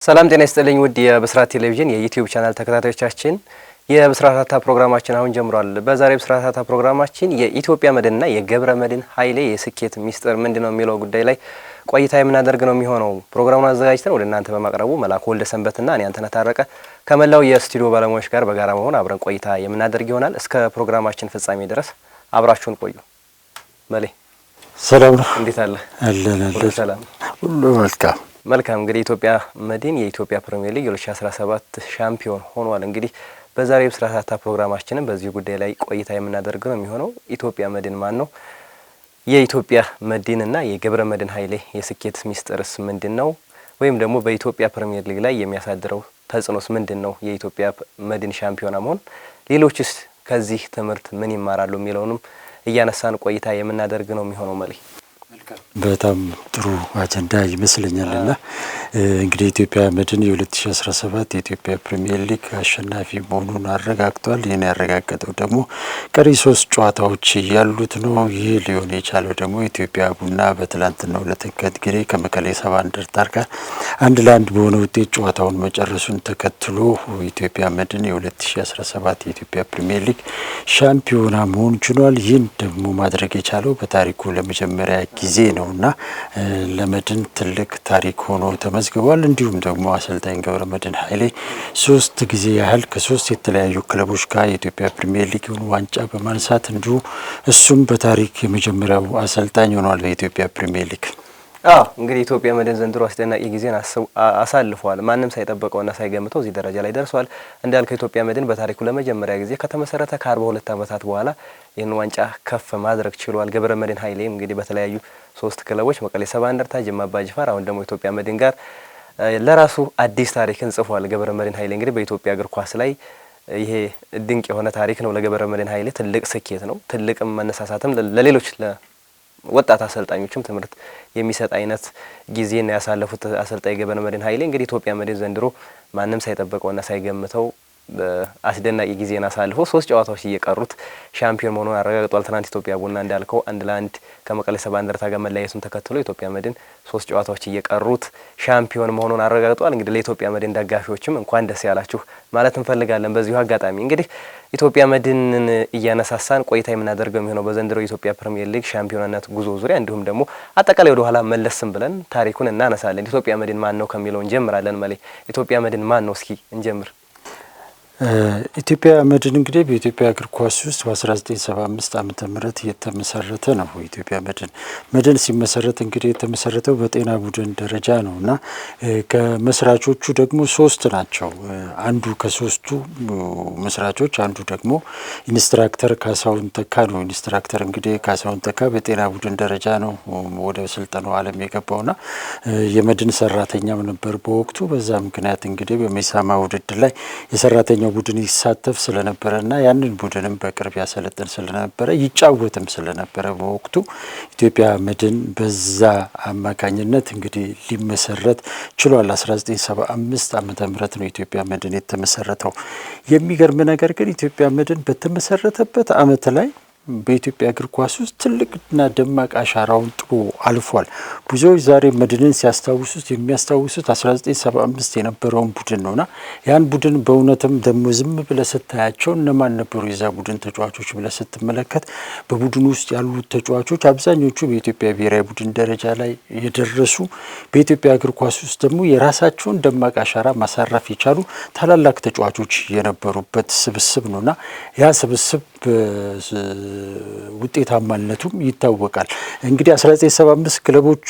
ሰላም ጤና ይስጥልኝ ውድ የብስራት ቴሌቪዥን የዩቲዩብ ቻናል ተከታታዮቻችን የብስራታታ ፕሮግራማችን አሁን ጀምሯል። በዛሬ ብስራታታ ፕሮግራማችን የኢትዮጵያ መድንና የገብረ መድን ኃይሌ የስኬት ሚስጥር ምንድነው የሚለው ጉዳይ ላይ ቆይታ የምናደርግ ነው የሚሆነው። ፕሮግራሙን አዘጋጅተን ወደ እናንተ በማቅረቡ መላኩ ወልደ ሰንበትና እኔ አንተነህ ታረቀ ከመላው የስቱዲዮ ባለሙያዎች ጋር በጋራ መሆን አብረን ቆይታ የምናደርግ ይሆናል። እስከ ፕሮግራማችን ፍጻሜ ድረስ አብራችሁን ቆዩ። መሌ ሰላም ነው። እንዴት አለ? አለን ሰላም ሁሉ መልካም። እንግዲህ ኢትዮጵያ መድን የኢትዮጵያ ፕሪሚየር ሊግ 2017 ሻምፒዮን ሆኗል። እንግዲህ በዛሬው ብስራታታ ፕሮግራማችንን በዚህ ጉዳይ ላይ ቆይታ የምናደርግ ነው የሚሆነው። ኢትዮጵያ መድን ማን ነው? የኢትዮጵያ መድንና የገብረ መድን ኃይሌ የስኬት ሚስጥርስ ምንድነው? ወይም ደግሞ በኢትዮጵያ ፕሪሚየር ሊግ ላይ የሚያሳድረው ተጽዕኖስ ምንድነው? የኢትዮጵያ መድን ሻምፒዮና መሆን ሌሎችስ ከዚህ ትምህርት ምን ይማራሉ የሚለውንም እያነሳን ቆይታ የምናደርግ ነው የሚሆነው። መሌ በጣም ጥሩ አጀንዳ ይመስለኛልና እንግዲህ ኢትዮጵያ መድን የ2017 የኢትዮጵያ ፕሪሚየር ሊግ አሸናፊ መሆኑን አረጋግጧል። ይህን ያረጋገጠው ደግሞ ቀሪ 3 ጨዋታዎች ያሉት ነው። ይህ ሊሆን የቻለው ደግሞ ኢትዮጵያ ቡና በትላንትናው ዕለት እንግዲህ ከመቀሌ ሰባ እንደርታ ጋር 1-1 በሆነ ውጤት ጨዋታውን መጨረሱን ተከትሎ ኢትዮጵያ መድን የ2017 የኢትዮጵያ ፕሪሚየር ሊግ ሻምፒዮና መሆን ችሏል። ይህን ደግሞ ማድረግ የቻለው በታሪኩ ለመጀመሪያ ጊዜ ነውና ለመድን ትልቅ ታሪክ ሆኖ ተመዝግቧል። እንዲሁም ደግሞ አሰልጣኝ ገብረ መድን ኃይሌ 3 ጊዜ ያህል ከ3 የተለያዩ ክለቦች ጋር የኢትዮጵያ ፕሪሚየር ሊግ ዋንጫ በማንሳት እንዲሁ እሱም በታሪክ የመጀመሪያው አሰልጣኝ ሆኗል በኢትዮጵያ ፕሪሚየር ሊግ። እንግዲህ ኢትዮጵያ መድን ዘንድሮ አስደናቂ ጊዜን አሳልፏል። ማንም ሳይጠበቀውና ሳይገምተው እዚህ ደረጃ ላይ ደርሷል። እንዳልከው ኢትዮጵያ መድን በታሪኩ ለመጀመሪያ ጊዜ ከተመሰረተ ከ42 ዓመታት በኋላ ይህን ዋንጫ ከፍ ማድረግ ችሏል። ገብረ መድን ኃይሌም እንግዲህ በተለያዩ 3 ክለቦች መቀሌ ሰባ እንደርታ፣ ጅማ አባ ጅፋር፣ አሁን ደግሞ ኢትዮጵያ መድን ጋር ለራሱ አዲስ ታሪክን ጽፏል። ገብረ መድን ኃይሌ እንግዲህ በኢትዮጵያ እግር ኳስ ላይ ይሄ ድንቅ የሆነ ታሪክ ነው። ለገብረ መድን ኃይሌ ትልቅ ስኬት ነው። ትልቅም መነሳሳትም ለሌሎች ወጣት አሰልጣኞችም ትምህርት የሚሰጥ አይነት ጊዜና ያሳለፉት አሰልጣኝ ገብረ መድን ኃይሌ እንግዲህ ኢትዮጵያ መድን ዘንድሮ ማንም ሳይጠበቀውና ሳይገምተው አስደናቂ ጊዜን አሳልፎ 3 ጨዋታዎች እየቀሩት ሻምፒዮን መሆኑን አረጋግጧል። ትናንት ኢትዮጵያ ቡና እንዳልከው 1-1 ከመቀሌ ሰባ እንደርታ ጋር መለያየቱን ተከትሎ ኢትዮጵያ መድን 3 ጨዋታዎች እየቀሩት ሻምፒዮን መሆኑን አረጋግጧል። እንግዲህ ለኢትዮጵያ መድን ደጋፊዎችም እንኳን ደስ ያላችሁ ማለት እንፈልጋለን። በዚሁ አጋጣሚ እንግዲህ ኢትዮጵያ መድንን እያነሳሳን ቆይታ የምናደርገው የሚሆነው በዘንድሮ የኢትዮጵያ ፕሪሚየር ሊግ ሻምፒዮንነት ጉዞ ዙሪያ እንዲሁም ደግሞ አጠቃላይ ወደ ኋላ መለስም ብለን ታሪኩን እናነሳለን። ኢትዮጵያ መድን ማን ነው ከሚለው እንጀምራለን። መሌ ኢትዮጵያ መድን ማን ነው? እስኪ እንጀምር። ኢትዮጵያ መድን እንግዲህ በኢትዮጵያ እግር ኳስ ውስጥ በ1975 ዓመተ ምህረት የተመሰረተ ነው። ኢትዮጵያ መድን ሲመሰረት እንግዲህ የተመሰረተው በጤና ቡድን ደረጃ ነውና ከመስራቾቹ ደግሞ 3 ናቸው። አንዱ ከ3ቱ መስራቾች አንዱ ደግሞ ኢንስትራክተር ካሳሁን ተካ ነው። ኢንስትራክተር እንግዲህ ካሳሁን ተካ በጤና ቡድን ደረጃ ነው ወደ ስልጠናው ዓለም የገባውና የመድን ሰራተኛም ነበር በወቅቱ። በዛ ምክንያት እንግዲህ በሜሳማ ውድድር ላይ የሰራተኛ ቡድን ይሳተፍ ስለነበረና ያንን ቡድንም በቅርብ ያሰለጥን ስለነበረ ይጫወትም ስለነበረ በወቅቱ ኢትዮጵያ መድን በዛ አማካኝነት እንግዲህ ሊመሰረት ችሏል። 1975 ዓመተ ምህረት ነው ኢትዮጵያ መድን የተመሰረተው። የሚገርም ነገር ግን ኢትዮጵያ መድን በተመሰረተበት ዓመት ላይ በኢትዮጵያ እግር ኳስ ውስጥ ትልቅና ደማቅ አሻራውን ጥሎ አልፏል። ብዙዎች ዛሬ መድንን ሲያስታውሱት የሚያስታውሱት 1975 የነበረውን ቡድን ነውና ያን ቡድን በእውነትም ደግሞ ዝም ብለህ ስታያቸው እነማን ነበሩ የዛ ቡድን ተጫዋቾች ብለህ ስትመለከት በቡድኑ ውስጥ ያሉት ተጫዋቾች አብዛኞቹ በኢትዮጵያ ብሔራዊ ቡድን ደረጃ ላይ የደረሱ በኢትዮጵያ እግር ኳስ ውስጥ ደግሞ የራሳቸውን ደማቅ አሻራ ማሳረፍ የቻሉ ታላላቅ ተጫዋቾች የነበሩበት ስብስብ ነውና ያ ስብስብ ውጤታማነቱም ይታወቃል። እንግዲህ 1975 ክለቦች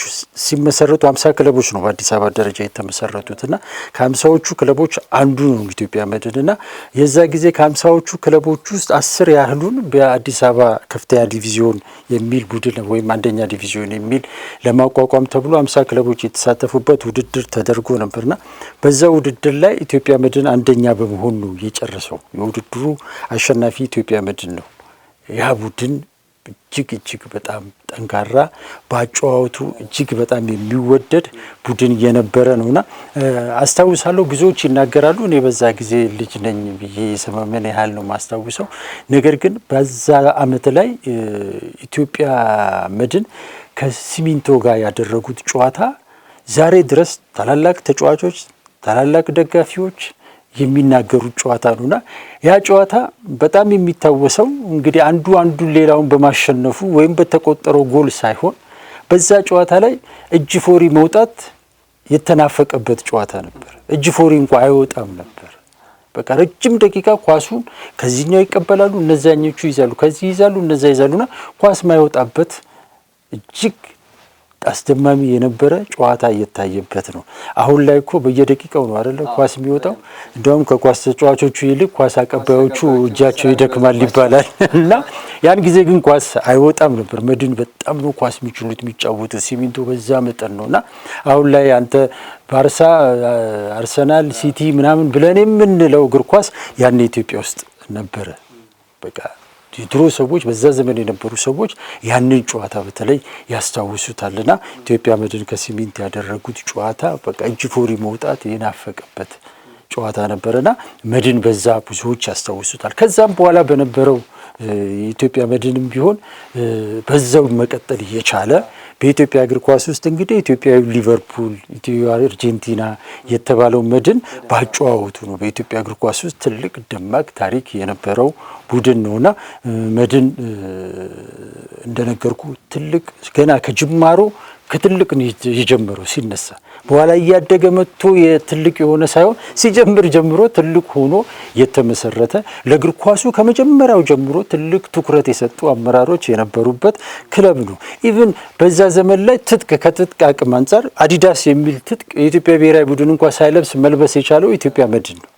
ሲመሰረቱ 50 ክለቦች ነው በአዲስ አበባ ደረጃ የተመሰረቱትና ከ50ዎቹ ክለቦች አንዱ ነው ኢትዮጵያ መድንና የዛ ጊዜ ከ50ዎቹ ክለቦች ውስጥ 10 ያህሉን በአዲስ አበባ ከፍተኛ ዲቪዚዮን የሚል ቡድን ወይም አንደኛ ዲቪዚዮን የሚል ለማቋቋም ተብሎ 50 ክለቦች የተሳተፉበት ውድድር ተደርጎ ነበርና በዛ ውድድር ላይ ኢትዮጵያ መድን አንደኛ በመሆን ነው የጨረሰው። የውድድሩ አሸናፊ ኢትዮጵያ መድን ነው። ያ ቡድን እጅግ በጣም ጠንካራ በአጨዋወቱ እጅግ በጣም የሚወደድ ቡድን የነበረ ነውና አስታውሳለሁ። ብዙዎች ይናገራሉ። እኔ በዛ ጊዜ ልጅ ነኝ ብዬ የሰማመን ያህል ነው ማስታውሰው። ነገር ግን በዛ ዓመት ላይ ኢትዮጵያ መድን ከሲሚንቶ ጋር ያደረጉት ጨዋታ ዛሬ ድረስ ታላላቅ ተጫዋቾች ታላላቅ ደጋፊዎች የሚናገሩት ጨዋታ ነውና ያ ጨዋታ በጣም የሚታወሰው እንግዲህ አንዱ ሌላውን በማሸነፉ ወይም በተቆጠረው ጎል ሳይሆን በዛ ጨዋታ ላይ እጅ ፎሪ መውጣት የተናፈቀበት ጨዋታ ነበር። እጅ ፎሪ እንኳን አይወጣም ነበር። በቃ ረጅም ደቂቃ ኳሱን ከዚህኛው ይቀበላሉ፣ እነዛኞቹ ይዛሉ፣ ከዚህ ይዛሉ፣ እነዛ ይዛሉና ኳስ ማይወጣበት እጅግ አስደማሚ የነበረ ጨዋታ እየታየበት ነው። አሁን ላይ እኮ በየደቂቃው ነው አይደለ ኳስ የሚወጣው። እንደውም ከኳስ ተጫዋቾቹ ይልቅ ኳስ አቀባዮቹ እጃቸው ይደክማል ይባላል እና ያን ጊዜ ግን ኳስ አይወጣም ነበር። መድን በጣም ነው ኳስ የሚችሉት የሚጫወቱት፣ ሲሚንቶ በዛ መጠን ነውና አሁን ላይ አንተ ባርሳ፣ አርሰናል፣ ሲቲ ምናምን ብለን የምንለው እግር ኳስ ያን ኢትዮጵያ ውስጥ ነበረ። በቃ የድሮ ሰዎች በዛ ዘመን የነበሩ ሰዎች ያንን ጨዋታ በተለይ ያስታውሱታልና ኢትዮጵያ መድን ከሲሚንቶ ያደረጉት ጨዋታ በቃ እጅ ፎሪ መውጣት የናፈቀበት ጨዋታ ነበርና መድን በዛ ብዙዎች ያስታውሱታል። ከዛም በኋላ በነበረው የኢትዮጵያ መድንም ቢሆን በዛው መቀጠል እየቻለ በኢትዮጵያ እግር ኳስ ውስጥ እንግዲህ ኢትዮጵያዊ ሊቨርፑል፣ ኢትዮጵያዊ አርጀንቲና የተባለው መድን ባጨዋወቱ ነው በኢትዮጵያ እግር ኳስ ውስጥ ትልቅ ደማቅ ታሪክ የነበረው ቡድን ነውና መድን እንደነገርኩ ትልቅ ገና ከጅማሮ ከትልቅ ነው የጀመረው። ሲነሳ በኋላ እያደገ መጥቶ የትልቅ የሆነ ሳይሆን ሲጀምር ጀምሮ ትልቅ ሆኖ የተመሰረተ ለእግር ኳሱ ከመጀመሪያው ጀምሮ ትልቅ ትኩረት የሰጡ አመራሮች የነበሩበት ክለብ ነው። ኢቭን በዛ ዘመን ላይ ከትጥቅ አቅም አንጻር አዲዳስ የሚል ትጥቅ የኢትዮጵያ ብሔራዊ ቡድን እንኳን ሳይለብስ መልበስ የቻለው ኢትዮጵያ መድን ነው።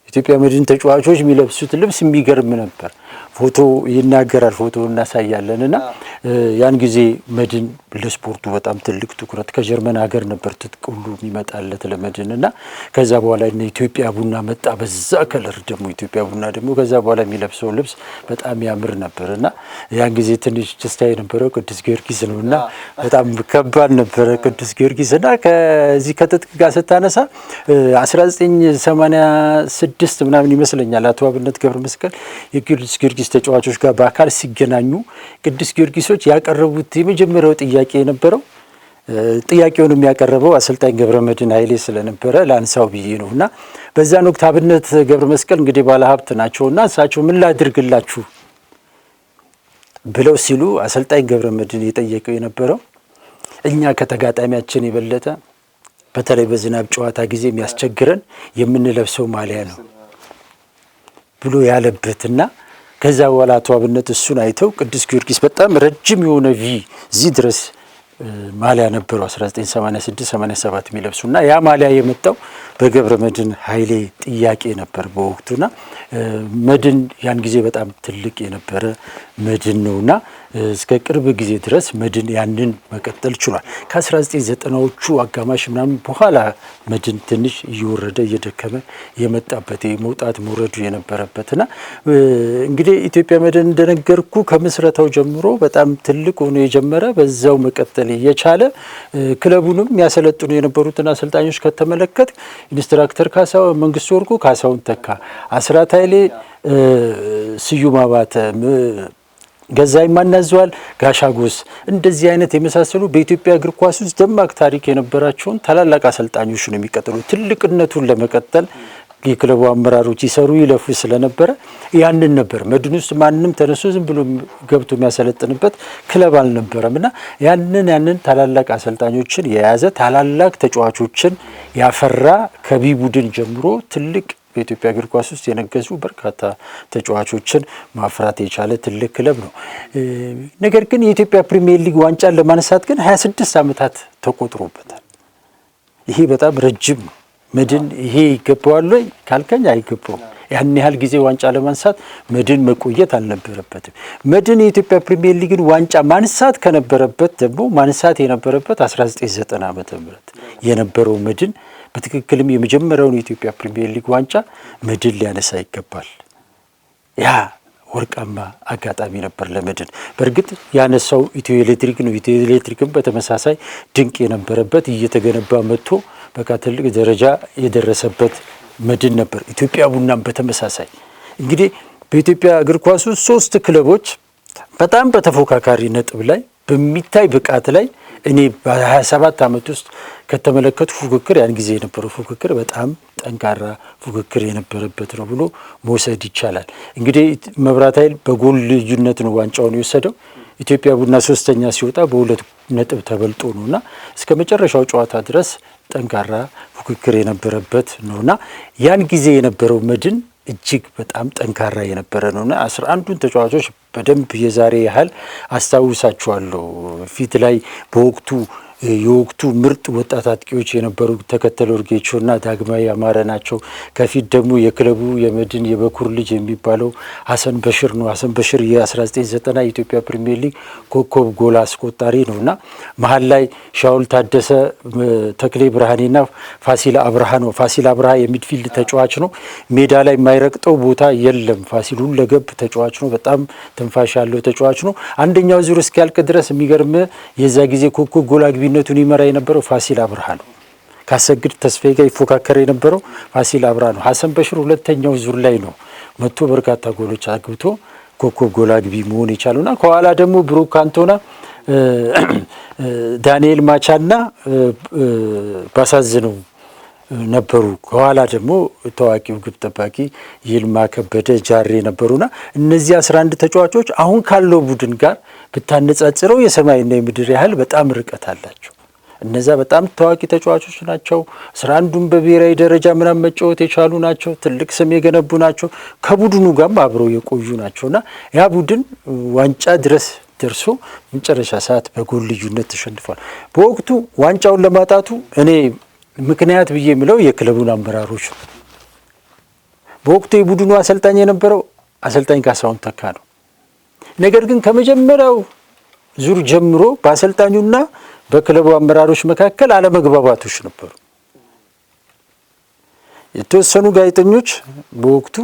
ኢትዮጵያ መድን ተጫዋቾች የሚለብሱት ልብስ የሚገርም ነበር። ፎቶ ይናገራል። ፎቶ እናሳያለንና ያን ጊዜ መድን ለስፖርቱ በጣም ትልቅ ትኩረት ከጀርመን ሀገር ነበር ትጥቅ ሁሉ የሚመጣለት ለመድንና ከዛ በኋላ እነ ኢትዮጵያ ቡና መጣ። በዛ ከለር ደግሞ ኢትዮጵያ ቡና ደግሞ ከዛ በኋላ የሚለብሰው ልብስ በጣም ያምር ነበርና ያን ጊዜ ትንሽ ደስታ የነበረው ቅዱስ ጊዮርጊስ ነውና በጣም ከባድ ነበረ ቅዱስ ጊዮርጊስና ከዚህ ከትጥቅ ጋር ስታነሳ 1986 ምናምን ይመስለኛል አቶ አብነት ገብረ መስቀል የቅዱስ ጊዮርጊስ ተጫዋቾች ጋር በአካል ሲገናኙ ቅዱስ ጊዮርጊሶች ያቀረቡት የመጀመሪያው ጥያቄ የነበረው ጥያቄውን የሚያቀርበው አሰልጣኝ ገብረመድህን ኃይሌ ስለነበረ ላንሳው ብዬ ነውና በዛን ወቅት አብነት ገብረ መስቀል እንግዲህ ባለሀብት ናቸውና እሳቸው ምን ላድርግላችሁ ብለው ሲሉ አሰልጣኝ ገብረመድህን የጠየቀው የነበረው እኛ ከተጋጣሚያችን የበለጠ በተለይ በዝናብ ጨዋታ ጊዜ የሚያስቸግረን የምንለብሰው ማሊያ ነው ብሎ ያለበትና ከዛ በኋላ አቶ አብነት እሱን አይተው ቅዱስ ጊዮርጊስ በጣም ረጅም የሆነ እዚህ ድረስ ማሊያ ነበረው 1986-87 የሚለብሱና ያ ማሊያ የመጣው በገብረመድህን ኃይሌ ጥያቄ ነበር በወቅቱና መድን ያን ጊዜ በጣም ትልቅ የነበረ መድን ነውና እስከ ቅርብ ጊዜ ድረስ መድን ያንን መቀጠል ችሏል። ከ1990ዎቹ አጋማሽ ምናምን በኋላ መድን ትንሽ እየወረደ እየደከመ የመጣበት መውጣት መውረዱ የነበረበትና እንግዲህ ኢትዮጵያ መድን እንደነገርኩ ከምስረታው ጀምሮ በጣም ትልቅ ሆኖ የጀመረ በዛው መቀጠል እየቻለ ክለቡንም ያሰለጥኑ የነበሩትን አሰልጣኞች ከተመለከት ኢንስትራክተር መንግስቱ ወርቁ፣ ካሳሁን ተካ፣ አስራት ኃይሌ፣ ስዩም አባተ፣ ገዛይ ማናዘዋል፣ ጋሻጎስ እንደዚህ አይነት የመሳሰሉ በኢትዮጵያ እግር ኳስ ውስጥ ደማቅ ታሪክ የነበራቸውን ታላላቅ አሰልጣኞች ነው የሚቀጥሉ። ትልቅነቱን ለመቀጠል የክለቡ አመራሮች ይሰሩ ይለፉ ስለነበረ ያንን ነበር መድን ውስጥ ማንንም ተነስቶ ዝም ብሎ ገብቶ የሚያሰለጥንበት ክለብ አልነበረምና ያንን ታላላቅ አሰልጣኞችን የያዘ ታላላቅ ተጫዋቾችን ያፈራ ከቢ ቡድን ጀምሮ ትልቅ በኢትዮጵያ እግር ኳስ ውስጥ የነገሱ በርካታ ተጫዋቾችን ማፍራት የቻለ ትልቅ ክለብ ነው። ነገር ግን የኢትዮጵያ ፕሪሚየር ሊግ ዋንጫን ለማንሳት ግን 26 ዓመታት ተቆጥሮበታል። ይሄ በጣም ረጅም ነው። መድን ይሄ ይገባዋል ወይ ካልከኝ አይገባውም። ያን ያህል ጊዜ ዋንጫ ለማንሳት መድን መቆየት አልነበረበትም። መድን የኢትዮጵያ ፕሪሚየር ሊግን ዋንጫ ማንሳት ከነበረበት ደግሞ ማንሳት የነበረበት 1990 ዓመተ ምህረት የነበረው መድን በትክክልም የመጀመሪያውን የኢትዮጵያ ፕሪሚየር ሊግ ዋንጫ መድን ሊያነሳ ይገባል። ያ ወርቃማ አጋጣሚ ነበር ለመድን። በእርግጥ ያነሳው ኢትዮ ኤሌክትሪክ ነው። ኢትዮ ኤሌክትሪክም በተመሳሳይ ድንቅ የነበረበት እየተገነባ መጥቶ በቃ ትልቅ ደረጃ የደረሰበት መድን ነበር። ኢትዮጵያ ቡናም በተመሳሳይ እንግዲህ በኢትዮጵያ እግር ኳስ ውስጥ 3 ክለቦች በጣም በተፎካካሪ ነጥብ ላይ በሚታይ ብቃት ላይ እኔ በ27 ዓመት ውስጥ ከተመለከቱ ፉክክር ያን ጊዜ የነበረው ፉክክር በጣም ጠንካራ ፉክክር የነበረበት ነው ብሎ መውሰድ ይቻላል። እንግዲህ መብራት ኃይል በጎል ልዩነት ነው ዋንጫውን የወሰደው። ኢትዮጵያ ቡና ሶስተኛ ሲወጣ በ2 ነጥብ ተበልጦ ነውና እስከ መጨረሻው ጨዋታ ድረስ ጠንካራ ፉክክር የነበረበት ነውና ያን ጊዜ የነበረው መድን እጅግ በጣም ጠንካራ የነበረ ነውና 11ዱን ተጫዋቾች በደንብ የዛሬ ያህል አስታውሳቸዋለሁ። ፊት ላይ የወቅቱ ምርጥ ወጣት አጥቂዎች የነበሩ ተከተለ ኡርጌቾና ዳግማዊ አማረ ናቸው። ከፊት ደግሞ የክለቡ የመድን የበኩር ልጅ የሚባለው ሀሰን በሽር ነው። ሀሰን በሽር የ1990 የኢትዮጵያ ፕሪሚየር ሊግ ኮከብ ጎል አስቆጣሪ ነውና መሀል ላይ ሻውል ታደሰ፣ ተክሌ ብርሃኔና ፋሲል አብርሃ ነው። ፋሲል አብርሃ የሚድፊልድ ተጫዋች ነው። ሜዳ ላይ የማይረግጠው ቦታ የለም። ፋሲል ሁለገብ ተጫዋች ነው። በጣም ትንፋሽ ያለው ተጫዋች ነው። አንደኛው ዙር እስኪያልቅ ድረስ የሚገርም የዛ ጊዜ ኮከብ ጎል አግቢ ነቱን ይመራ የነበረው ፋሲል አብርሃ ነው። ካሰግድ ተስፋዬ ጋር ይፎካከር የነበረው ፋሲል አብርሃ ነው። ሀሰን በሽር ሁለተኛው ዙር ላይ ነው መጥቶ በርካታ ጎሎች አግብቶ ኮከብ ጎል አግቢ መሆን የቻሉና ከኋላ ደግሞ ብሩክ ካንቶና፣ ዳንኤል ማቻና ባሳዝነው ነበሩ። ከኋላ ደግሞ ታዋቂው ግብ ጠባቂ ይልማ ከበደ ጃሬ ነበሩና እነዚህ 11 ተጫዋቾች አሁን ካለው ቡድን ጋር ብታነጻጽረው የሰማይና የምድር ያህል በጣም ርቀት አላቸው። እነዛ በጣም ታዋቂ ተጫዋቾች ናቸው። 11ዱም በብሔራዊ ደረጃ ምናምን መጫወት የቻሉ ናቸው። ትልቅ ስም የገነቡ ናቸው። ከቡድኑ ጋርም አብረው የቆዩ ናቸውና ያ ቡድን ዋንጫ ድረስ ደርሶ መጨረሻ ሰዓት በጎል ልዩነት ተሸንፏል። በወቅቱ ዋንጫውን ለማጣቱ እኔ ምክንያት ብዬ የምለው የክለቡን አመራሮች ነው። በወቅቱ የቡድኑ አሰልጣኝ የነበረው አሰልጣኝ ካሳሁን ተካ ነው። ነገር ግን ከመጀመሪያው ዙር ጀምሮ በአሰልጣኙና በክለቡ አመራሮች መካከል አለመግባባቶች ነበሩ። የተወሰኑ ጋዜጠኞች በወቅቱ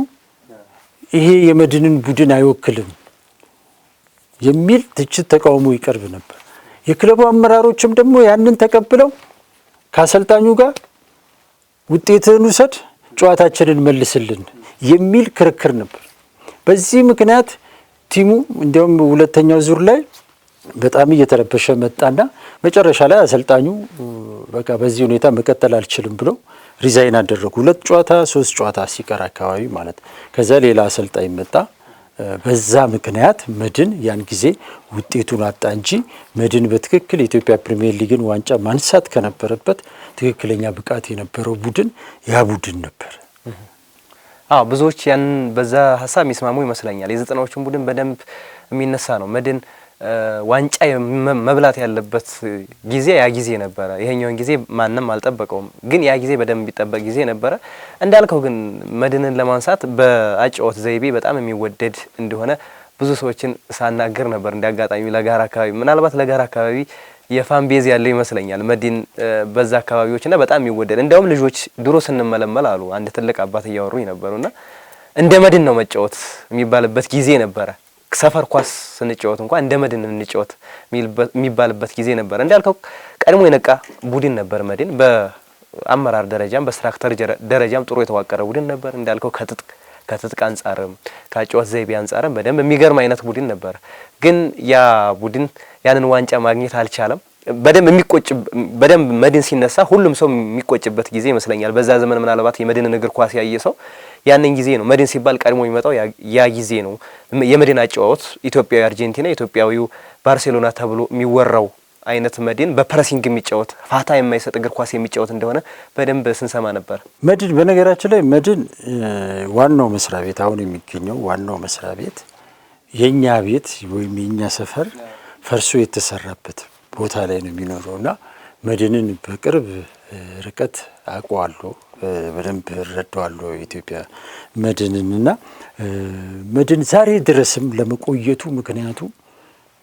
ይሄ የመድንን ቡድን አይወክልም የሚል ትችት፣ ተቃውሞ ይቀርብ ነበር። የክለቡ አመራሮችም ደግሞ ያንን ተቀብለው ከአሰልጣኙ ጋር ውጤትን ውሰድ፣ ጨዋታችንን መልስልን የሚል ክርክር ነበር። በዚህ ምክንያት ቲሙ እንዲያውም ሁለተኛው ዙር ላይ በጣም እየተረበሸ መጣና መጨረሻ ላይ አሰልጣኙ በቃ በዚህ ሁኔታ መቀጠል አልችልም ብሎ ሪዛይን አደረጉ። 2 ጨዋታ 3 ጨዋታ ሲቀር አካባቢ ማለት ከዛ ሌላ አሰልጣኝ መጣ። በዛ ምክንያት መድን ያን ጊዜ ውጤቱን አጣ እንጂ መድን በትክክል የኢትዮጵያ ፕሪሚየር ሊግን ዋንጫ ማንሳት ከነበረበት ትክክለኛ ብቃት የነበረው ቡድን ያ ቡድን ነበር። ብዙዎች ያን በዛ ሀሳብ የሚስማሙ ይመስለኛል። የ90ዎቹን ቡድን በደንብ የሚነሳ ነው። መድን ዋንጫ መብላት ያለበት ጊዜ ያ ጊዜ ነበረ። ይሄኛውን ጊዜ ማንም አልጠበቀውም፣ ግን ያ ጊዜ በደንብ የሚጠበቅ ጊዜ ነበረ። እንዳልከው ግን መድንን ለማንሳት በአጨዋወት ዘይቤ በጣም የሚወደድ እንደሆነ ብዙ ሰዎችን ሳናገር ነበር። እንዲያጋጣሚ ለጋራ አካባቢ ምናልባት ለጋራ አካባቢ የፋን ቤዝ ያለው ይመስለኛል መድን በዛ አካባቢዎችና በጣም የሚወደድ እንደውም ልጆች ድሮ ስንመለመል አሉ አንድ ትልቅ አባት እያወሩኝ ነበሩና እንደ መድን ነው መጫወት የሚባልበት ጊዜ ነበረ። ሰፈር ኳስ ስንጫወት እንኳን እንደ መድን እንጫወት የሚባልበት ጊዜ ነበር። እንዳልከው ቀድሞ የነቃ ቡድን ነበር መድን። በአመራር ደረጃም በስትራክቸር ደረጃም ጥሩ የተዋቀረ ቡድን ነበር። እንዳልከው ከትጥቅ አንጻርም ከጨዋታ ዘይቤ አንጻርም በደንብ የሚገርም አይነት ቡድን ነበር። ግን ያ ቡድን ያንን ዋንጫ ማግኘት አልቻለም። በደንብ መድን ሲነሳ ሁሉም ሰው የሚቆጭበት ጊዜ ይመስለኛል። በዛ ዘመን ምናልባት የመድንን እግር ኳስ ያየ ሰው ያንን ጊዜ ነው መድን ሲባል ቀድሞ የሚመጣው ያ ጊዜ ነው። የመድን አጨዋወት ኢትዮጵያዊ አርጀንቲና፣ ኢትዮጵያዊው ባርሴሎና ተብሎ የሚወራው አይነት መድን በፕሬሲንግ የሚጫወት ፋታ የማይሰጥ እግር ኳስ የሚጫወት እንደሆነ በደንብ ስንሰማ ነበር። መድን በነገራችን ላይ መድን ዋናው መስሪያ ቤት አሁን የሚገኘው ዋናው መስሪያ ቤት የኛ ቤት ወይም የኛ ሰፈር ፈርሶ የተሰራበት ቦታ ላይ ነው የሚኖረውና መድንን በቅርብ ርቀት አውቀዋለሁ፣ በደንብ እረዳዋለሁ የኢትዮጵያ መድንንና መድን ዛሬ ድረስም ለመቆየቱ ምክንያቱ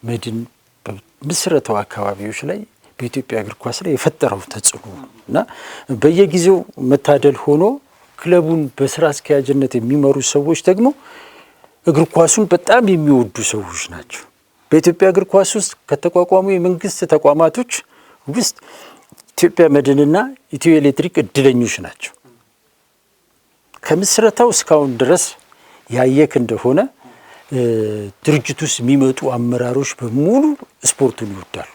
መድን በምስረታው አካባቢዎች ላይ በኢትዮጵያ እግር ኳስ ላይ የፈጠረው ተጽዕኖ እና በየጊዜው መታደል ሆኖ ክለቡን በስራ አስኪያጅነት የሚመሩ ሰዎች ደግሞ እግር ኳሱን በጣም የሚወዱ ሰዎች ናቸው። በኢትዮጵያ እግር ኳስ ውስጥ ከተቋቋሙ የመንግስት ተቋማቶች ውስጥ ኢትዮጵያ መድንና ኢትዮ ኤሌክትሪክ እድለኞች ናቸው። ከምስረታው እስካሁን ድረስ ያየክ እንደሆነ ድርጅት ውስጥ የሚመጡ አመራሮች በሙሉ ስፖርቱን ይወዳሉ።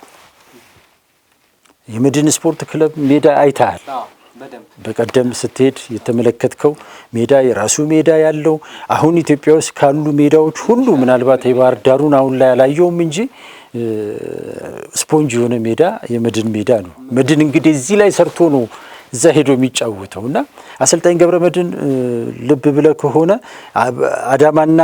የመድን ስፖርት ክለብ ሜዳ አይተሃል። በቀደም ስትሄድ የተመለከትከው ሜዳ የራሱ ሜዳ ያለው አሁን ኢትዮጵያ ውስጥ ካሉ ሜዳዎች ሁሉ ምናልባት የባህር ዳሩን አሁን ላይ አላየውም እንጂ ስፖንጅ የሆነ ሜዳ የመድን ሜዳ ነው። መድን እንግዲህ እዚህ ላይ ሰርቶ ነው እዛ ሄዶ የሚጫወተው እና አሰልጣኝ ገብረመድህን ልብ ብለህ ከሆነ አዳማና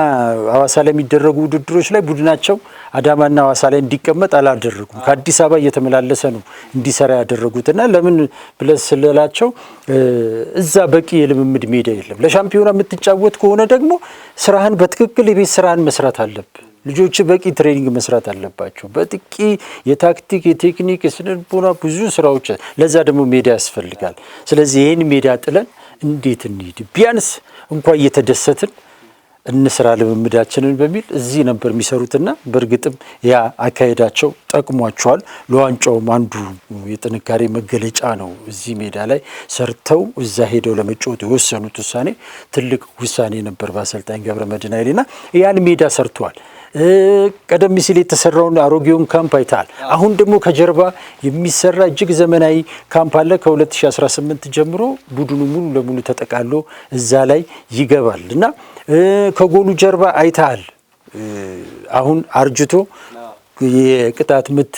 ሐዋሳ ላይ የሚደረጉ ውድድሮች ላይ ቡድናቸው አዳማና ሐዋሳ ላይ እንዲቀመጥ አላደረጉም። ከአዲስ አበባ እየተመላለሰ ነው እንዲሰራ ያደረጉትና ለምን ብለህ ስለላቸው እዛ በቂ የልምምድ ሜዳ የለም። ለሻምፒዮና የምትጫወት ከሆነ ደግሞ ስራህን በትክክል የቤት ስራህን መስራት አለብህ። ልጆች በቂ ትሬኒንግ መስራት አለባቸው። በጥቂ የታክቲክ የቴክኒክ የስነልቦና ብዙ ስራዎች፣ ለዛ ደግሞ ሜዳ ያስፈልጋል። ስለዚህ ይህን ሜዳ ጥለን እንዴት እንሂድ ቢያንስ እንኳን እየተደሰትን እንስራ ልምምዳችንን በሚል እዚህ ነበር የሚሰሩትና በእርግጥም ያ አካሄዳቸው ጠቅሟቸዋል። ለዋንጫውም አንዱ የጥንካሬ መገለጫ ነው። እዚህ ሜዳ ላይ ሰርተው እዛ ሄደው ለመጫወት የወሰኑት ውሳኔ ትልቅ ውሳኔ ነበር በአሰልጣኝ ገብረመድህን ኃይሌና ያን ሜዳ ሰርተዋል። ቀደም ሲል የተሰራውን አሮጌውን ካምፕ አይተሃል። አሁን ደግሞ ከጀርባ የሚሰራ እጅግ ዘመናዊ ካምፕ አለ። ከ2018 ጀምሮ ቡድኑ ሙሉ ለሙሉ ተጠቃሎ እዛ ላይ ይገባል እና ከጎሉ ጀርባ አይተሃል። አሁን አርጅቶ የቅጣት ምት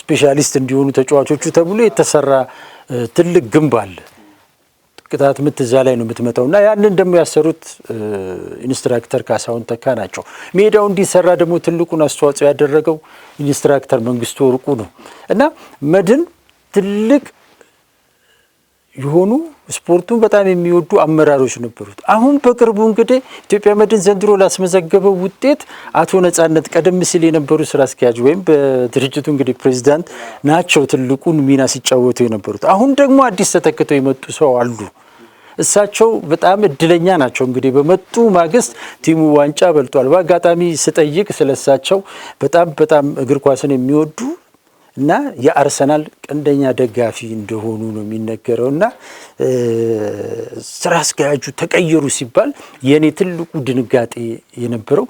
ስፔሻሊስት እንዲሆኑ ተጫዋቾቹ ተብሎ የተሰራ ትልቅ ግንብ አለ። ቅጣት ምት እዛ ላይ ነው የምትመጣው እና ያንን ደግሞ ያሰሩት ኢንስትራክተር ካሳሁን ተካ ናቸው። ሜዳው እንዲሰራ ደግሞ ትልቁን አስተዋጽኦ ያደረገው ኢንስትራክተር መንግስቱ ወርቁ ነው እና መድን ትልቅ የሆኑ ስፖርቱን በጣም የሚወዱ አመራሮች ነበሩት። አሁን በቅርቡ እንግዲህ ኢትዮጵያ መድን ዘንድሮ ላስመዘገበው ውጤት አቶ ነጻነት ቀደም ሲል የነበሩ ስራ አስኪያጅ ወይም በድርጅቱ እንግዲህ ፕሬዚዳንት ናቸው ትልቁን ሚና ሲጫወቱ የነበሩት። አሁን ደግሞ አዲስ ተተክተው የመጡ ሰው አሉ። እሳቸው በጣም እድለኛ ናቸው። እንግዲህ በመጡ ማግስት ቲሙ ዋንጫ በልጧል። በአጋጣሚ ስጠይቅ ስለሳቸው በጣም እግር ኳስን የሚወዱ እና የአርሰናል ቀንደኛ ደጋፊ እንደሆኑ ነው የሚነገረው እና ስራ አስኪያጁ ተቀየሩ ሲባል የኔ ትልቁ ድንጋጤ የነበረው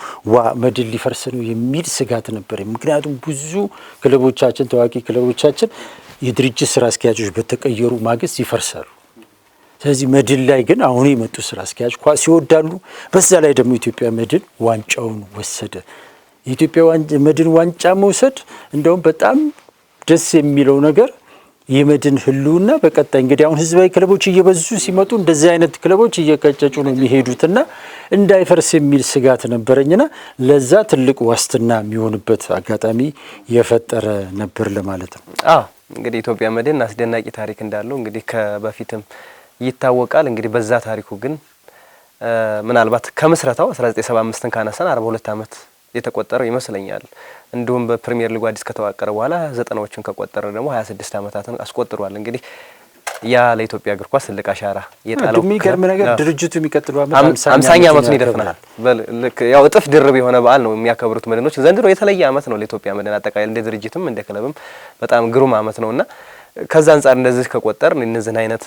መድን ሊፈርስ ነው የሚል ስጋት ነበር። ምክንያቱም ብዙ ክለቦቻችን ታዋቂ ክለቦቻችን የድርጅት ስራ አስኪያጆች በተቀየሩ ማግስት ይፈርሳሉ። ስለዚህ መድን ላይ ግን አሁን የመጡ ስራ አስኪያጅ ኳስ ይወዳሉ። በዛ ላይ ደግሞ ኢትዮጵያ መድን ዋንጫውን ወሰደ። የኢትዮጵያ መድን ዋንጫ መውሰድ እንደውም በጣም ደስ የሚለው ነገር የመድን ህልውና በቀጣይ እንግዲህ አሁን ህዝባዊ ክለቦች እየበዙ ሲመጡ እንደዚህ አይነት ክለቦች እየቀጨጩ ነው የሚሄዱትና እንዳይፈርስ የሚል ስጋት ነበረኝና ለዛ ትልቅ ዋስትና የሚሆንበት አጋጣሚ የፈጠረ ነበር ለማለት ነው። እንግዲህ ኢትዮጵያ መድን አስደናቂ ታሪክ እንዳለው እንግዲህ ከበፊትም ይታወቃል። እንግዲህ በዛ ታሪኩ ግን ምናልባት ከምስረታው 1975ን ካነሳን 42 ዓመት የተቆጠረው ይመስለኛል። እንዲሁም በፕሪሚየር ሊግ አዲስ ከተዋቀረ በኋላ 90ዎችን ከቆጠረ ደግሞ 26 ዓመታትን አስቆጥሯል። እንግዲህ ያ ለኢትዮጵያ እግር ኳስ ትልቅ አሻራ የጣለው የሚገርም ነገር ድርጅቱ የሚቀጥለው ዓመት 50ኛ ዓመቱን ይደፍናል። ያው እጥፍ ድርብ የሆነ በዓል ነው የሚያከብሩት መድኖች። ዘንድሮ የተለየ ዓመት ነው ለኢትዮጵያ መድን አጠቃላይ እንደ ድርጅትም እንደ ክለብም በጣም ግሩም ዓመት ነውና ከዛ አንፃር እንደዚህ ከቆጠርን እነዚህን አይነት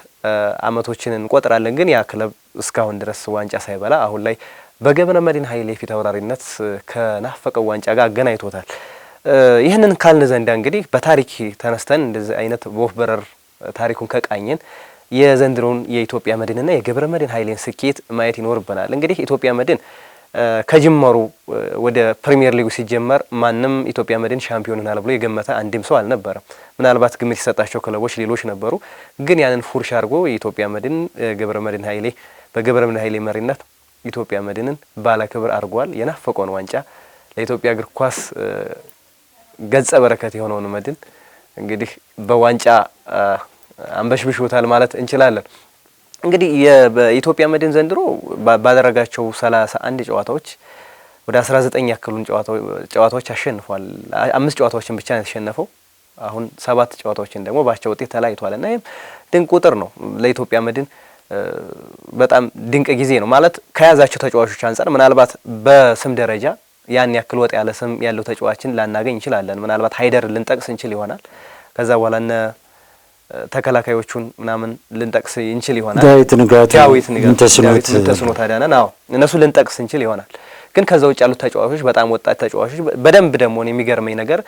ዓመቶችን እንቆጥራለን። ግን ያ ክለብ እስካሁን ድረስ ዋንጫ ሳይበላ አሁን ላይ በገብረመድህን ኃይሌ ፊት አውራሪነት ከናፈቀው ዋንጫ ጋር አገናኝቶታል። ይህንን ካልን ዘንዳ እንግዲህ በታሪክ ተነስተን እንደዚህ አይነት በወፍ በረር ታሪኩን ከቃኘን የዘንድሮውን የኢትዮጵያ መድንና የገብረመድህን ኃይሌን ስኬት ማየት ይኖርብናል። እንግዲህ ኢትዮጵያ መድን ከጅምሩ ወደ ፕሪሚየር ሊጉ ሲጀመር ማንም ኢትዮጵያ መድን ሻምፒዮን ይሆናል ብሎ የገመተ አንድም ሰው አልነበረም። ምናልባት ግምት የሰጣቸው ክለቦች ሌሎች ነበሩ። ግን ያንን ፉርሽ አድርጎ የኢትዮጵያ መድን ገብረመድህን ኃይሌ በገብረመድህን ኃይሌ መሪነት ኢትዮጵያ መድንን ባለ ክብር አድርጓል። የናፈቀውን ዋንጫ ለኢትዮጵያ እግር ኳስ ገጸ በረከት የሆነውን መድን እንግዲህ በዋንጫ አንበሽብሾታል ማለት እንችላለን። እንግዲህ በኢትዮጵያ መድን ዘንድሮ ባደረጋቸው 31 ጨዋታዎች ወደ 19 ያክሉን ጨዋታዎች አሸንፏል። 5 ጨዋታዎችን ብቻ ነው የተሸነፈው። አሁን 7 ጨዋታዎችን ደግሞ ባቻ ውጤት ተለያይቷልና ይሄም ድንቅ ቁጥር ነው ለኢትዮጵያ መድን። በጣም ድንቅ ጊዜ ነው ማለት ከያዛቸው ተጫዋቾች አንፃር ምናልባት በስም ደረጃ ያን ያክል ወጥ ያለ ስም ያለው ተጫዋችን ላናገኝ እንችላለን። ምናልባት ሃይደር ልንጠቅስ እንችል ይሆናል። ከዛ በኋላ እነ ተከላካዮቹን ምናምን ልንጠቅስ እንችል ይሆናል። ዳዊት ምንተስኖት አዳነ እነሱ ልንጠቅስ እንችል ይሆናል። ግን ከዛ ውጭ ያሉት ተጫዋቾች በጣም ወጣት ተጫዋቾች በደንብ ደግሞ የሚገርመኝ ነገር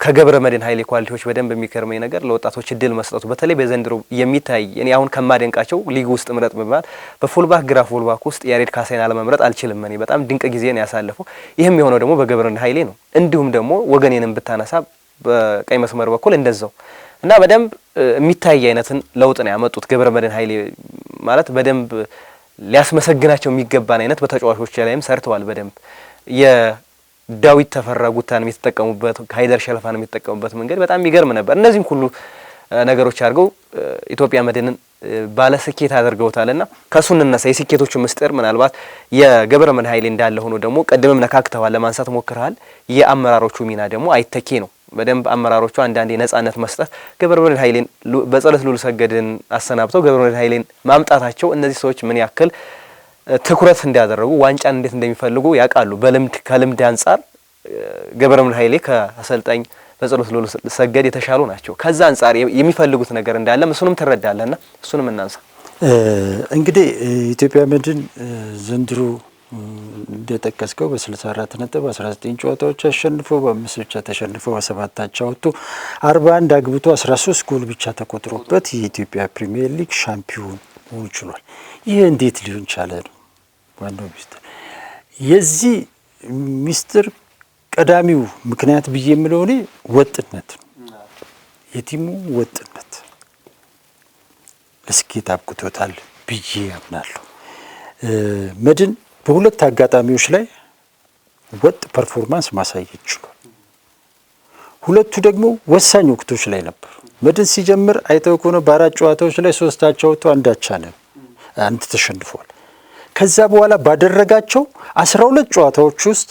ከገብረ መድህን ኃይሌ ኳሊቲዎች በደንብ የሚገርመኝ ነገር ለወጣቶች እድል መስጠቱ በተለይ በዘንድሮ የሚታይ እኔ አሁን ከማደንቃቸው ሊግ ውስጥ ምረጥ በማለት በፉልባክ ግራ ፉልባክ ውስጥ ያሬድ ካሳይን አለመምረጥ አልችልም። እኔ በጣም ድንቅ ጊዜ ነው ያሳለፈው። ይህም የሆነው ደግሞ በገብረ መድህን ኃይሌ ነው። እንዲሁም ደግሞ ወገኔንም ብታነሳ በቀይ መስመር በኩል እንደዛው እና በደንብ የሚታይ አይነትን ለውጥ ነው ያመጡት። ገብረ መድህን ኃይሌ ማለት በደንብ ሊያስመሰግናቸው የሚገባን አይነት በተጫዋቾች ላይም ሰርተዋል። በደንብ ዳዊት ተፈራ ጉታን የሚተጠቀሙበት ሃይደር ሸለፋን የሚተጠቀሙበት መንገድ በጣም የሚገርም ነበር። እነዚህም ሁሉ ነገሮች አድርገው ኢትዮጵያ መድንን ባለስኬት አድርገውታልና ከሱ እንነሳ። የስኬቶቹ ምስጢር ምናልባት የገብረ መድህን ኃይሌ እንዳለ ሆኖ ደግሞ ቀድመም ነካክተዋል፣ ለማንሳት ሞክረሃል። የአመራሮቹ ሚና ደግሞ አይተኬ ነው። በደንብ አመራሮቹ አንዳንዴ ነጻነት መስጠት ገብረ መድህን ኃይሌን በጸሎት ሉል ሰገድን አሰናብተው ገብረ መድህን ኃይሌን ማምጣታቸው እነዚህ ሰዎች ምን ያክል ትኩረት እንዲያደርጉ ዋንጫን እንዴት እንደሚፈልጉ ያውቃሉ። በልምድ ከልምድ አንጻር ገብረ መድህን ኃይሌ ከአሰልጣኝ በጸሎት ሉል ሰገድ የተሻሉ ናቸው። ከዛ አንጻር የሚፈልጉት ነገር እንዳለ እሱንም ትረዳለህና እሱንም እናንሳ። እንግዲህ ኢትዮጵያ መድን ዘንድሮ እንደጠቀስከው በ64 ነጥብ 19 ጨዋታዎች አሸንፎ በ5 ብቻ ተሸንፎ በ7 አቻ ወጥቶ 41 አግብቶ 13 ጎል ብቻ ተቆጥሮበት የኢትዮጵያ ፕሪሚየር ሊግ ሻምፒዮን መሆን ችሏል። ይህ እንዴት ሊሆን ቻለ ነው ዋናው ሚስጥር። የዚህ ሚስጥር ቀዳሚው ምክንያት ብዬ የምለው እኔ ወጥነት ነው። የቲሙ ወጥነት ለስኬት አብቅቶታል ብዬ አምናለሁ። መድን በሁለት አጋጣሚዎች ላይ ወጥ ፐርፎርማንስ ማሳየት ችሏል። ሁለቱ ደግሞ ወሳኝ ወቅቶች ላይ ነበሩ። መድን ሲጀምር አይተው ከሆነ በ4 ጨዋታዎች ላይ 3 አቻ ወጥቶ 1 አቻ ነው፣ 1 ተሸንፏል። ከዛ በኋላ ባደረጋቸው 12 ጨዋታዎች ውስጥ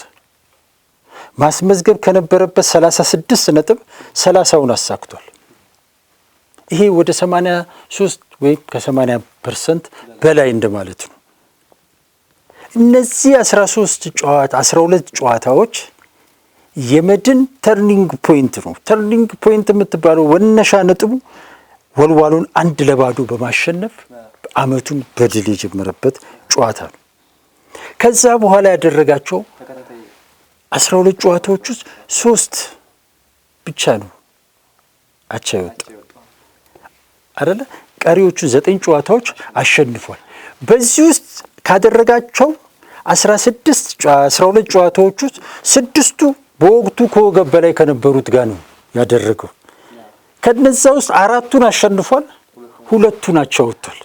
ማስመዝገብ ከነበረበት 36 ነጥብ 30ውን አሳክቷል። ይሄ ወደ 83 ወይም ከ80% በላይ እንደማለት ነው። እነዚህ 12 ጨዋታዎች የመድን ተርኒንግ ፖይንት ነው። ተርኒንግ ፖይንት የምትባለው ወነሻ ነጥቡ ወልዋሉን 1-0 በማሸነፍ አመቱን በድል የጀመረበት ጨዋታ ነው። ከዛ በኋላ ያደረጋቸው 12 ጨዋታዎች ውስጥ 3 ብቻ ነው አቻ ይወጣ አይደለ? ቀሪዎቹ 9 ጨዋታዎች አሸንፏል። በዚህ ውስጥ ካደረጋቸው 12 ጨዋታዎች ውስጥ 6ቱ በወቅቱ ከወገብ በላይ ከነበሩት ጋር ነው ያደረገው። ከነዛ ውስጥ 4ቱን አሸንፏል፣ 2ቱን አቻ ወጥቷል።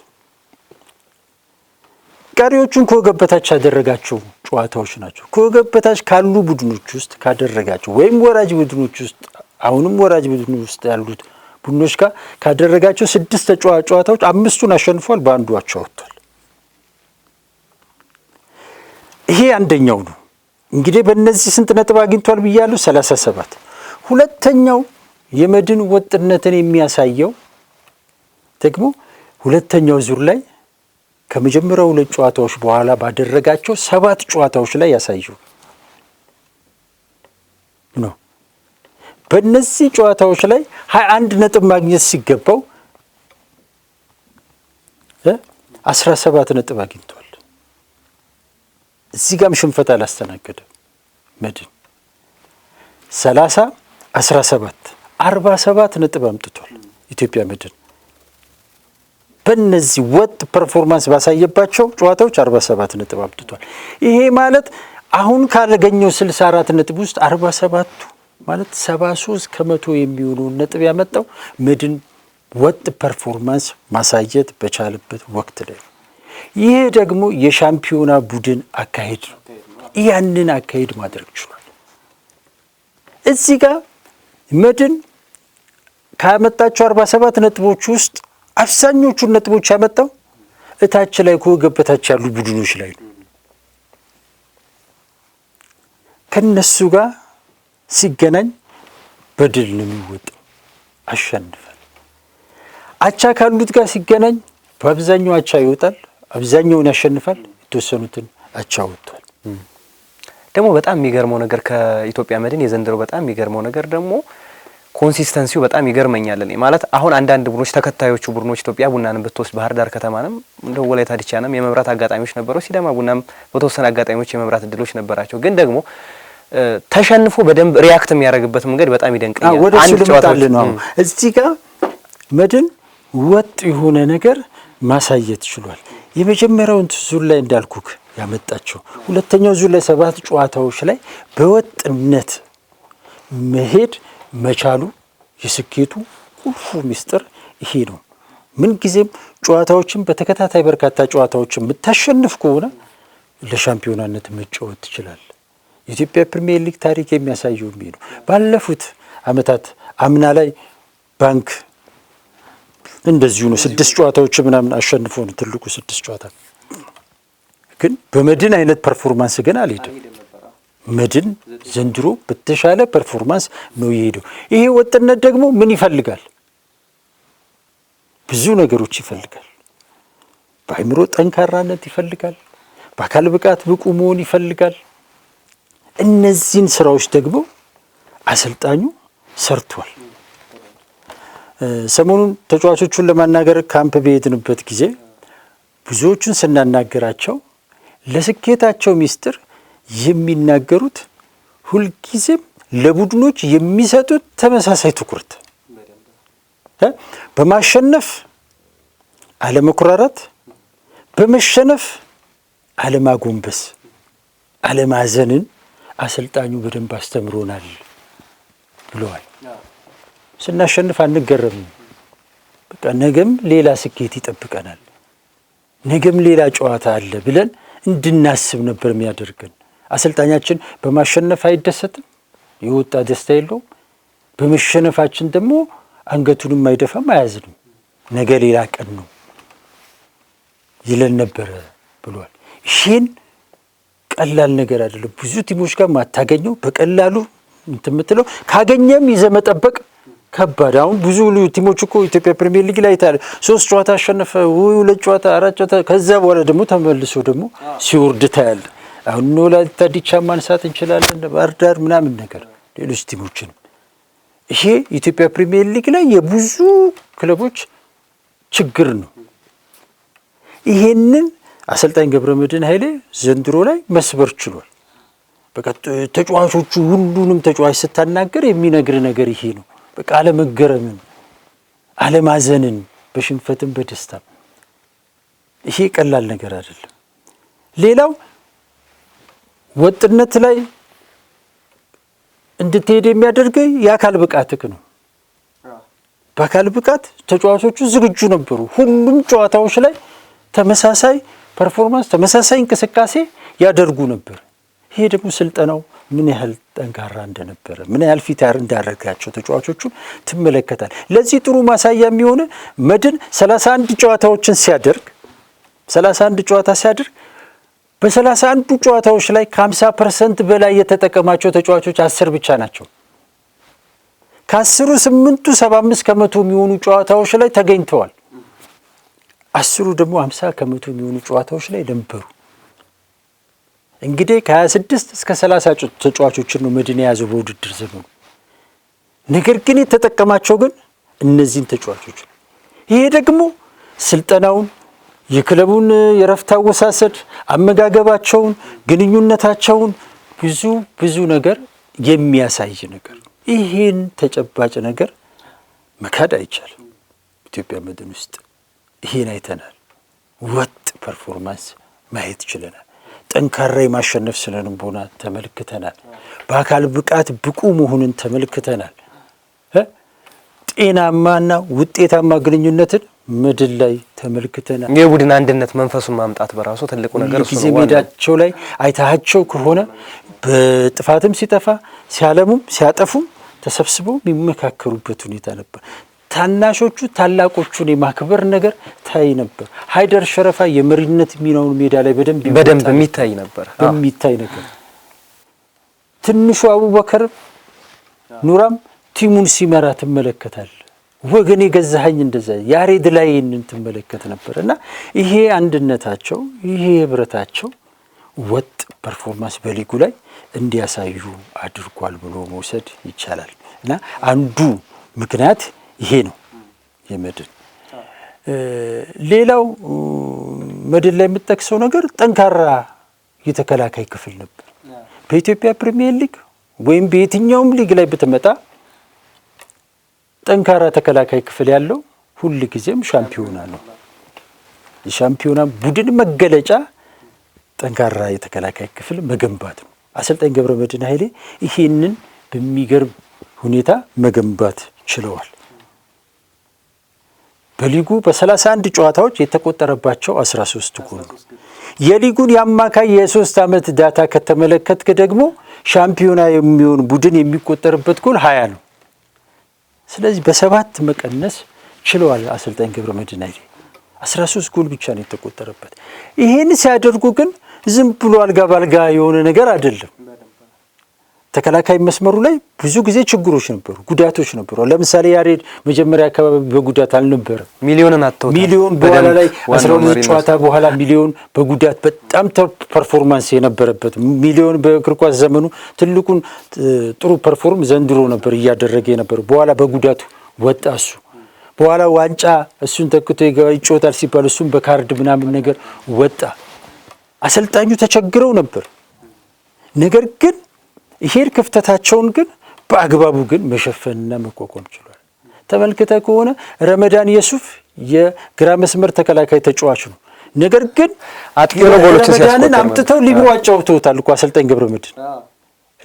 ቀሪዎቹን ከወገብ በታች ያደረጋቸው ጨዋታዎች ናቸው። ከወገብ በታች ካሉ ቡድኖች ውስጥ ካደረጋቸው ወይም ወራጅ ቡድኖች ውስጥ አሁንም ወራጅ ቡድኖች ውስጥ ያሉት ቡድኖች ጋር ካደረጋቸው 6 ጨዋታዎች 5ቱን አሸንፏል፣ በአንዱ አቻ ወጥቷል። ይሄ አንደኛው ነው። እንግዲህ በእነዚህ ስንት ነጥብ አግኝቷል ብያለሁ? 37። ሁለተኛው የመድን ወጥነትን የሚያሳየው ደግሞ ሁለተኛው ዙር ላይ ከመጀመሪያው 2 ጨዋታዎች በኋላ ባደረጋቸው 7 ጨዋታዎች ላይ ያሳየው ነው። በእነዚህ ጨዋታዎች ላይ 21 ነጥብ ማግኘት ሲገባው 17 ነጥብ አግኝቷል። እዚህ ጋም ሽንፈት አላስተናገደም መድን 30 17 47 ነጥብ አምጥቷል። ኢትዮጵያ መድን በእነዚህ ወጥ ፐርፎርማንስ ባሳየባቸው ጨዋታዎች 47 ነጥብ አምጥቷል። ይሄ ማለት አሁን ካለገኘው 64 ነጥብ ውስጥ 47ቱ ማለት 73% የሚሆነውን ነጥብ ያመጣው መድን ወጥ ፐርፎርማንስ ማሳየት በቻለበት ወቅት ላይ ነው። ይሄ ደግሞ የሻምፒዮና ቡድን አካሄድ ነው። ያንን አካሄድ ማድረግ ችሏል። እዚህ ጋር መድን ካመጣቸው 47 ነጥቦች ውስጥ አብዛኞቹን ነጥቦች ያመጣው እታች ላይ ከወገብ በታች ያሉ ቡድኖች ላይ ነው። ከነሱ ጋር ሲገናኝ በድል ነው የሚወጣው፣ አሸንፋል። አቻ ካሉት ጋር ሲገናኝ በአብዛኛው አቻ ይወጣል፣ አብዛኛውን ያሸንፋል፣ የተወሰኑትን አቻ ወጥቷል። ደግሞ በጣም የሚገርመው ነገር ከኢትዮጵያ መድን የዘንድሮ በጣም የሚገርመው ነገር ደግሞ ኮንሲስተንሲው በጣም ይገርመኛል። እኔ ማለት አሁን አንዳንድ ቡድኖች ተከታዮቹ ቡድኖች ኢትዮጵያ ቡናንም ብትወስድ ባህር ዳር ከተማንም እንደ ወላይታ ዲቻንም የመብራት አጋጣሚዎች ነበረው። ሲዳማ ቡናም በተወሰነ አጋጣሚዎች የመብራት እድሎች ነበራቸው። ግን ደግሞ ተሸንፎ በደንብ ሪያክት የሚያደርግበት መንገድ በጣም ይደንቀኛል። ወደ እሱ ልምጣል ነው። እዚህ ጋር መድን ወጥ የሆነ ነገር ማሳየት ችሏል። የመጀመሪያውን ዙር ላይ እንዳልኩክ ያመጣቸው፣ ሁለተኛው ዙር ላይ 7 ጨዋታዎች ላይ በወጥነት መሄድ መቻሉ የስኬቱ ቁልፉ ሚስጥር ይሄ ነው። ምን ጊዜም ጨዋታዎችን በተከታታይ በርካታ ጨዋታዎችን የምታሸንፍ ከሆነ ለሻምፒዮናነት መጫወት ትችላል። የኢትዮጵያ ፕሪሚየር ሊግ ታሪክ የሚያሳየው ይሄ ነው። ባለፉት ዓመታት አምና ላይ ባንክ እንደዚሁ ነው። 6 ጨዋታዎች ምናምን አሸንፎ ነው ትልቁ 6 ጨዋታ። ግን በመድን አይነት ፐርፎርማንስ ግን አልሄድም። መድን ዘንድሮ በተሻለ ፐርፎርማንስ ነው የሄደው። ይሄ ወጥነት ደግሞ ምን ይፈልጋል? ብዙ ነገሮች ይፈልጋል። በአእምሮ ጠንካራነት ይፈልጋል። በአካል ብቃት ብቁ መሆን ይፈልጋል። እነዚህን ስራዎች ደግሞ አሰልጣኙ ሰርቷል። ሰሞኑን ተጫዋቾቹን ለማናገር ካምፕ በሄድንበት ጊዜ ብዙዎቹን ስናናገራቸው ለስኬታቸው ሚስጥር የሚናገሩት ሁልጊዜም ለቡድኖች የሚሰጡት ተመሳሳይ ትኩረት፣ በማሸነፍ አለመኩራራት፣ በመሸነፍ አለማጎንበስ፣ አለማዘንን አሰልጣኙ በደንብ አስተምሮናል ብለዋል። ስናሸንፍ አንገረምም። በቃ ነገም ሌላ ስኬት ይጠብቀናል፣ ነገም ሌላ ጨዋታ አለ ብለን እንድናስብ ነበር የሚያደርገን። አሰልጣኛችን በማሸነፍ አይደሰትም፣ የወጣ ደስታ የለውም። በመሸነፋችን ደግሞ አንገቱንም አይደፋም፣ አያዝንም። ነገ ሌላ ቀን ነው ይለን ነበረ ብሏል። ይህን ቀላል ነገር አይደለም። ብዙ ቲሞች ጋር ማታገኘው በቀላሉ የምትለው ካገኘም ይዘህ መጠበቅ ከባድ። አሁን ብዙ ቲሞች እኮ ኢትዮጵያ ፕሪሚየር ሊግ ላይ ታለ 3 ጨዋታ አሸነፈ ወይ 2 ጨዋታ 4 ጨዋታ ከዛ በኋላ ደግሞ ተመልሶ ደግሞ ሲወርድ ታያለ። አሁን ወላይታ ዲቻ ማንሳት እንችላለን፣ ባህር ዳር ምናምን ነገር ሌሎች ቲሞችን። ይሄ ኢትዮጵያ ፕሪሚየር ሊግ ላይ የብዙ ክለቦች ችግር ነው። ይሄንን አሰልጣኝ ገብረመድህን ኃይሌ ዘንድሮ ላይ መስበር ችሏል። በቃ ተጫዋቾቹ ሁሉንም ተጫዋች ስታናገር የሚነግር ነገር ይሄ ነው። በቃ አለመገረምን፣ አለማዘንን በሽንፈትም በደስታም። ይሄ ቀላል ነገር አይደለም። ሌላው ወጥነት ላይ እንድትሄድ የሚያደርግ የአካል ብቃትክ ነው። በአካል ብቃት ተጫዋቾቹ ዝግጁ ነበሩ። ሁሉም ጨዋታዎች ላይ ተመሳሳይ ፐርፎርማንስ፣ ተመሳሳይ እንቅስቃሴ ያደርጉ ነበር። ይሄ ደግሞ ስልጠናው ምን ያህል ጠንካራ እንደነበረ፣ ምን ያህል ፊት እንዳደረጋቸው ተጫዋቾቹን ትመለከታል። ለዚህ ጥሩ ማሳያ የሚሆነ መድን 31 ጨዋታዎችን ሲያደርግ 31 ጨዋታ ሲያደርግ በ31 ጨዋታዎች ላይ ከ50% በላይ የተጠቀማቸው ተጫዋቾች 10 ብቻ ናቸው። ከ10ሩ 8ቱ 75% የሚሆኑ ጨዋታዎች ላይ ተገኝተዋል። 10ሩ ደግሞ 50% የሚሆኑ ጨዋታዎች ላይ ነበሩ። እንግዲህ ከ26 እስከ 30 ተጫዋቾችን ነው መድን የያዘው በውድድር ዘመኑ። ነገር ግን የተጠቀማቸው ግን እነዚህን ተጫዋቾች። ይሄ ደግሞ ስልጠናውን፣ የክለቡን የረፍት አወሳሰድ፣ አመጋገባቸውን፣ ግንኙነታቸውን ብዙ ነገር የሚያሳይ ነገር። ይሄን ተጨባጭ ነገር መካድ አይቻልም። ኢትዮጵያ መድን ውስጥ ይሄን አይተናል። ወጥ ፐርፎርማንስ ማየት ችለናል። ጠንካራ የማሸነፍ ስነልቦና ተመልክተናል። በአካል ብቃት ብቁ መሆንን ተመልክተናል። ጤናማና ውጤታማ ግንኙነትን መድን ላይ ተመልክተናል። የቡድን አንድነት መንፈሱን ማምጣት በራሱ ትልቁ ነገር እሱ ነው። ጊዜ ሜዳቸው ላይ አይታቸው ከሆነ በጥፋትም ሲጠፋ ሲያለሙም ሲያጠፉም ተሰብስበው የሚመካከሩበት ሁኔታ ነበር። ታናሾቹ ታላቆቹን የማክበር ነገር ታይ ነበር። ሃይደር ሸረፋ የመሪነት ሚናውን ሜዳ ላይ በደንብ የሚታይ ነበር። ትንሹ አቡበከር ኑራም ቲሙን ሲመራ ትመለከታል። ወገን የገዛኸኝ እንደዛ ያሬድ ላይ ትመለከት ነበር እና ይሄ አንድነታቸው፣ ይሄ ህብረታቸው ወጥ ፐርፎርማንስ በሊጉ ላይ እንዲያሳዩ አድርጓል ብሎ መውሰድ ይቻላል እና አንዱ ምክንያት ይሄ ነው የመድን። ሌላው መድን ላይ የምጠቅሰው ነገር ጠንካራ የተከላካይ ክፍል ነበር። በኢትዮጵያ ፕሪሚየር ሊግ ወይም በየትኛውም ሊግ ላይ ብትመጣ ጠንካራ ተከላካይ ክፍል ያለው ሁል ጊዜም ሻምፒዮና ነው። የሻምፒዮና ቡድን መገለጫ ጠንካራ የተከላካይ ክፍል መገንባት ነው። አሰልጣኝ ገብረመድህን ኃይሌ ይሄንን በሚገርም ሁኔታ መገንባት ችለዋል። በሊጉ በ31 ጨዋታዎች የተቆጠረባቸው 13 ጎል ነው። የሊጉን የአማካይ የ3 ዓመት ዳታ ከተመለከትክ ደግሞ ሻምፒዮና የሚሆን ቡድን የሚቆጠርበት ጎል 20 ነው። ስለዚህ በ7 መቀነስ ችለዋል አሰልጣኝ ገብረመድህን ኃይሌ። 13 ጎል ብቻ ነው የተቆጠረበት። ይሄን ሲያደርጉ ግን ዝም ብሎ አልጋ ባልጋ የሆነ ነገር አይደለም። ተከላካይ መስመሩ ላይ ብዙ ጊዜ ችግሮች ነበሩ፣ ጉዳቶች ነበሩ። ለምሳሌ ያሬድ መጀመሪያ አካባቢ በጉዳት አልነበረም። ሚሊዮንን አጥተውታል። ሚሊዮን በኋላ ላይ 12 ጨዋታ በኋላ ሚሊዮን በጉዳት በጣም ፐርፎርማንስ የነበረበት ሚሊዮን በእግር ኳስ ዘመኑ ትልቁን ጥሩ ፐርፎርም ዘንድሮ ነበር እያደረገ የነበረው። በኋላ በጉዳቱ ወጣ እሱ። በኋላ ዋንጫ እሱን ተክቶ ይጫወታል ሲባል እሱም በካርድ ምናምን ነገር ወጣ። አሰልጣኙ ተቸግረው ነበር። ነገር ግን ይሄን ክፍተታቸውን ግን በአግባቡ ግን መሸፈንና መቋቋም ችሏል። ተመልክተ ከሆነ ረመዳን የሱፍ የግራ መስመር ተከላካይ ተጫዋች ነው። ነገር ግን ረመዳንን አምጥተው ሊብሮ አጫውተውታል እኮ አሰልጣኝ ገብረመድህን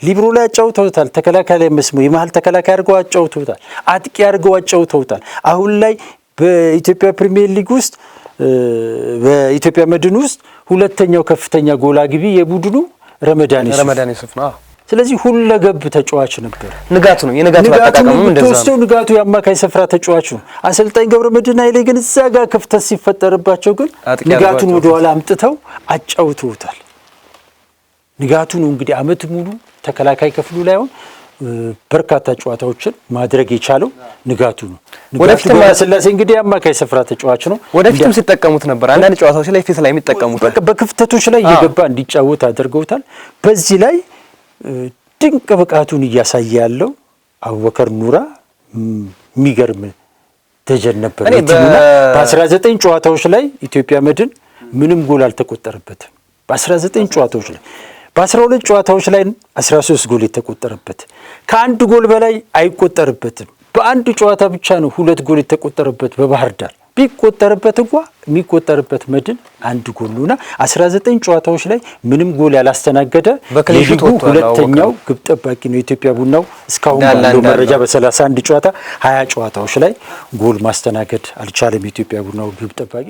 ሊብሮ ላይ አጫውተውታል። ተከላካይ ላይ መስመር የመሀል ተከላካይ አድርገው አጫውተውታል። አጥቂ አድርገው አጫውተውታል። አሁን ላይ በኢትዮጵያ ፕሪሚየር ሊግ ውስጥ በኢትዮጵያ መድን ውስጥ ሁለተኛው ከፍተኛ ጎል አግቢ የቡድኑ ረመዳን የሱፍ ነው። ስለዚህ ሁለገብ ተጫዋች ነበር። ንጋቱ ነው የንጋቱ አጠቃቀሙ እንደዛ ነው። ንጋቱ የአማካይ ስፍራ ተጫዋች ነው። አሰልጣኝ ገብረመድህን ኃይሌ ግን እዛ ጋር ክፍተት ሲፈጠርባቸው ግን ንጋቱን ወደ ኋላ አምጥተው አጫውተውታል። ንጋቱ ነው እንግዲህ አመት ሙሉ ተከላካይ ክፍሉ ላይ አሁን በርካታ ጨዋታዎችን ማድረግ የቻለው ንጋቱ ነው። ወደፊት ስላሴ እንግዲህ የአማካይ ስፍራ ተጫዋች ነው። ወደፊትም ሲጠቀሙት ነበር። አንዳንድ ጨዋታዎች ላይ ፊት ላይ የሚጠቀሙት በክፍተቶች ላይ እየገባ እንዲጫወት አድርገውታል። በዚህ ላይ ድንቅ ብቃቱን እያሳየ ያለው አቡበከር ኑራ የሚገርም ደጀን ነበር። በ19 ጨዋታዎች ላይ ኢትዮጵያ መድን ምንም ጎል አልተቆጠረበትም። በ19 ጨዋታዎች ላይ በ12 ጨዋታዎች ላይ 13 ጎል የተቆጠረበት፣ ከአንድ ጎል በላይ አይቆጠርበትም። በአንድ ጨዋታ ብቻ ነው 2 ጎል የተቆጠረበት በባህር ዳር። ቢቆጠርበት እንኳ የሚቆጠርበት መድን አንድ ጎል ነውና 19 ጨዋታዎች ላይ ምንም ጎል ያላስተናገደ የሊጉ ሁለተኛው ግብ ጠባቂ ነው። የኢትዮጵያ ቡናው እስካሁን ባለው መረጃ በ31 ጨዋታ 20 ጨዋታዎች ላይ ጎል ማስተናገድ አልቻለም። የኢትዮጵያ ቡናው ግብ ጠባቂ